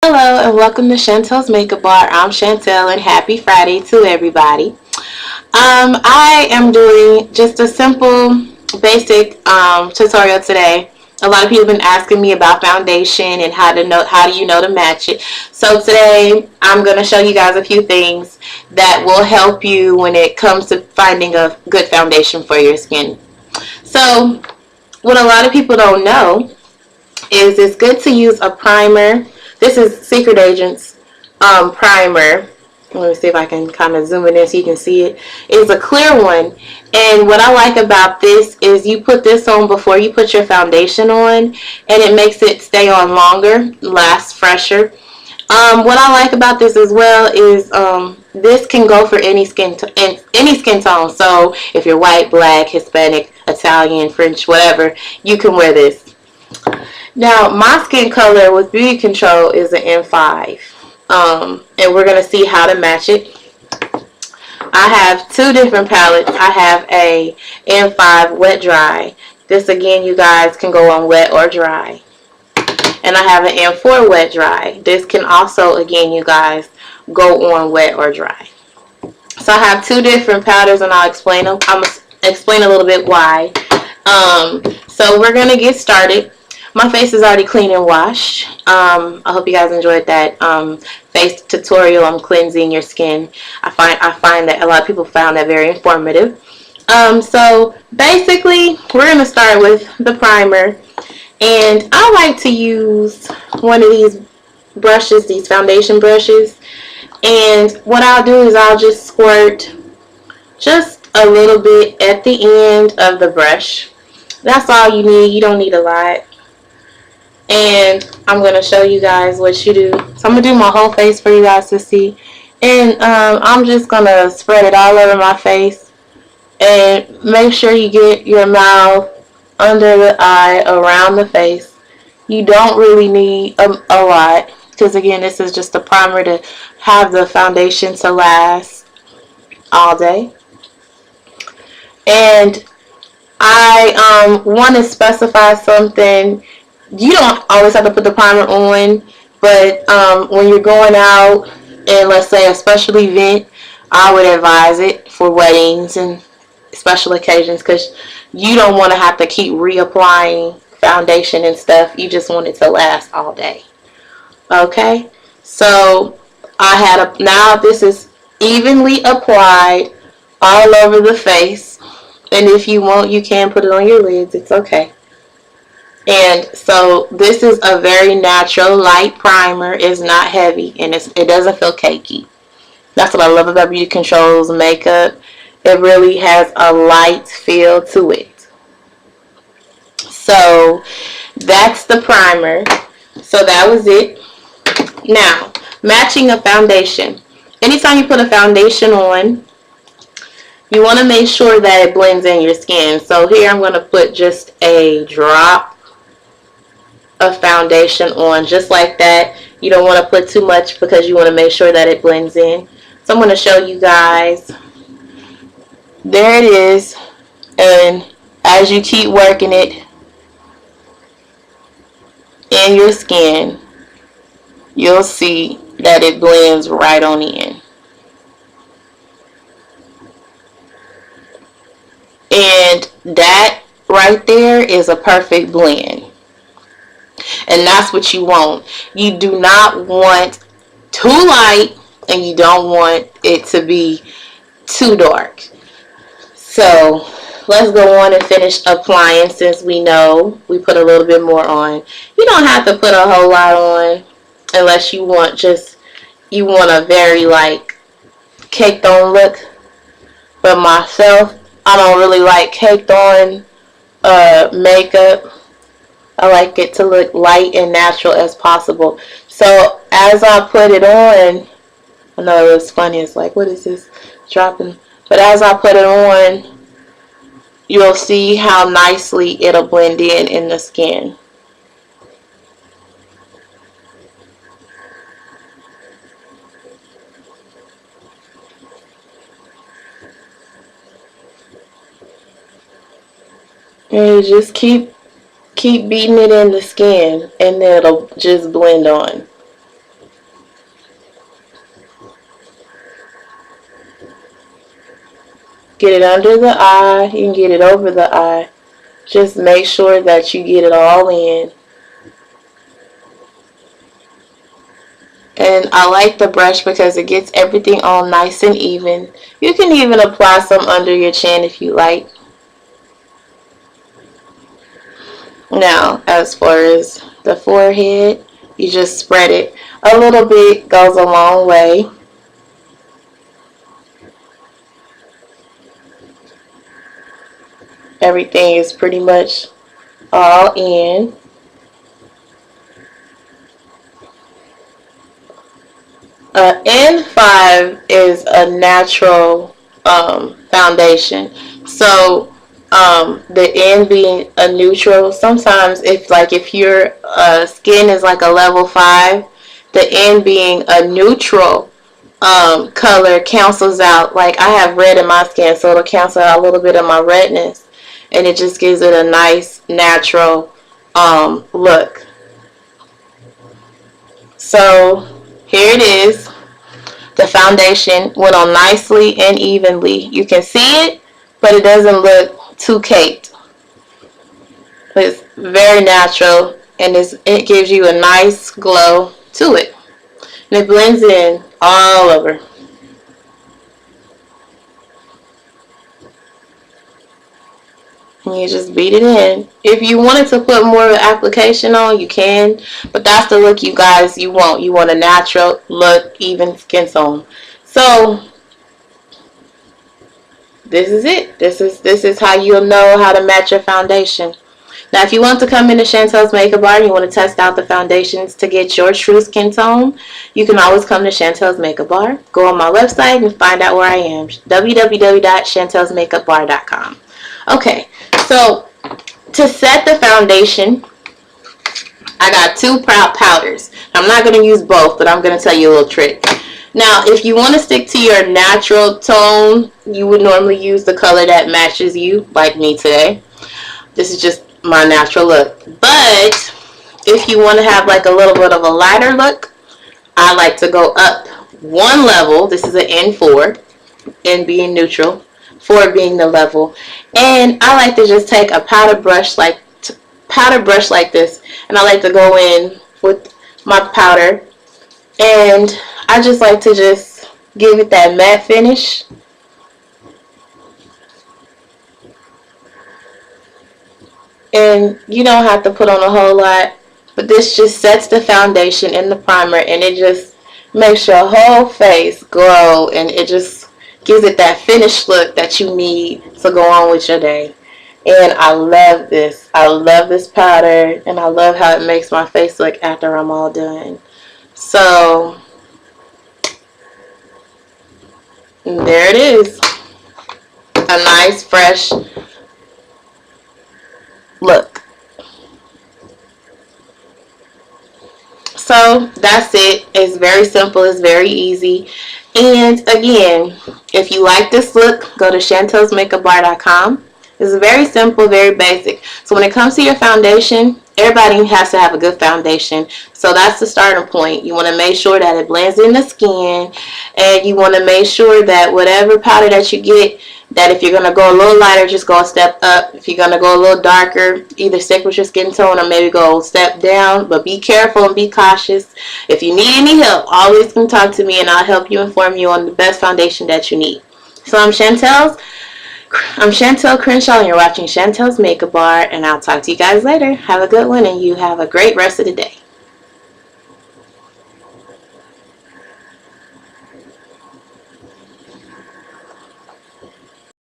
Hello and welcome to Chantells Makeup Bar. I'm Chantell and happy Friday to everybody. I am doing just a simple, basic tutorial today. A lot of people have been asking me about foundation and how do you know to match it. So today I'm going to show you guys a few things that will help you when it comes to finding a good foundation for your skin. So what a lot of people don't know is it's good to use a primer. This is Secret Agent's primer. Let me see if I can kind of zoom it in so you can see it. It's a clear one. And what I like about this is you put this on before you put your foundation on, and it makes it stay on longer, last fresher. What I like about this as well is this can go for any skin tone. So if you're white, black, Hispanic, Italian, French, whatever, you can wear this. Now, my skin color with beauty control is an M5. And we're going to see how to match it. I have two different palettes. I have a M5 wet dry. This again, you guys, can go on wet or dry. And I have an M4 wet dry. This can also, again, you guys, go on wet or dry. So I have two different powders, and I'll explain them. I'm going to explain a little bit why. So we're going to get started. My face is already clean and washed. I hope you guys enjoyed that face tutorial on cleansing your skin. I find that a lot of people found that very informative. So basically, we're going to start with the primer. And I like to use one of these brushes, these foundation brushes. And what I'll do is I'll just squirt just a little bit at the end of the brush. That's all you need. You don't need a lot. And I'm going to show you guys what you do. So I'm going to do my whole face for you guys to see. And I'm just going to spread it all over my face. And make sure you get your mouth, under the eye, around the face. You don't really need a lot. Because again, this is just a primer to have the foundation to last all day. And I want to specify something. You don't always have to put the primer on, but when you're going out and let's say a special event, I would advise it for weddings and special occasions because you don't want to have to keep reapplying foundation and stuff. You just want it to last all day. Okay, so now this is evenly applied all over the face, and if you want, you can put it on your lids. It's okay. And so this is a very natural light primer. It's not heavy and it doesn't feel cakey. That's what I love about Beauty Control's makeup. It really has a light feel to it. So that's the primer. So that was it. Now, matching a foundation. Anytime you put a foundation on, you want to make sure that it blends in your skin. So here I'm going to put just a drop of foundation on, just like that. You don't want to put too much because you want to make sure that it blends in. So I'm going to show you guys. There it is. And as you keep working it in your skin, you'll see that it blends right on in. And that right there is a perfect blend. And that's what you want. You do not want too light and you don't want it to be too dark. So let's go on and finish applying. Since we know we put a little bit more on, you don't have to put a whole lot on unless you want a very like caked on look. But myself, I don't really like caked on makeup. I like it to look light and natural as possible. So as I put it on, I know it was funny. It's like, what is this dropping? But as I put it on, you'll see how nicely it'll blend in the skin. And you just keep beating it in the skin, and then it'll just blend on. Get it under the eye. You can get it over the eye. Just make sure that you get it all in. And I like the brush because it gets everything all nice and even. You can even apply some under your chin if you like. Now, as far as the forehead, you just spread it a little bit, goes a long way. Everything is pretty much all in. N5 is a natural foundation. So the N being a neutral, sometimes if your skin is like a level 5, the N being a neutral color cancels out. Like I have red in my skin, so it'll cancel out a little bit of my redness, and it just gives it a nice natural look. So here it is. The foundation went on nicely and evenly. You can see it, but it doesn't look too caked. It's very natural, and it gives you a nice glow to it. And it blends in all over. And you just beat it in. If you wanted to put more of an application on, you can. But that's the look you guys you want. You want a natural look, even skin tone. So this is it. This is how you'll know how to match your foundation. Now, if you want to come into Chantells Makeup Bar and you want to test out the foundations to get your true skin tone, you can always come to Chantells Makeup Bar. Go on my website and find out where I am. www.chantellsmakeupbar.com. Okay, so to set the foundation, I got 2 powders. I'm not going to use both, but I'm going to tell you a little trick. Now, if you want to stick to your natural tone, you would normally use the color that matches you, like me today. This is just my natural look. But if you want to have like a little bit of a lighter look, I like to go up 1 level. This is an N4, N being neutral, 4 being the level. And I like to just take a powder brush like this, and I like to go in with my powder, and I just like to just give it that matte finish. And you don't have to put on a whole lot, but this just sets the foundation in the primer, and it just makes your whole face glow, and it just gives it that finished look that you need to go on with your day. And I love this. I love this powder, and I love how it makes my face look after I'm all done. So there it is. A nice fresh look. So that's it. It's very simple. It's very easy. And again, if you like this look, go to chantellsmakeupbar.com. It's very simple, very basic. So when it comes to your foundation, everybody has to have a good foundation. So that's the starting point. You want to make sure that it blends in the skin, and you want to make sure that whatever powder that you get, that if you're going to go a little lighter, just go a step up. If you're going to go a little darker, either stick with your skin tone or maybe go a step down. But be careful and be cautious. If you need any help, always come talk to me, and I'll help you, inform you on the best foundation that you need. So I'm Chantell Crenshaw, and you're watching Chantells Makeup Bar, and I'll talk to you guys later. Have a good one, and you have a great rest of the day.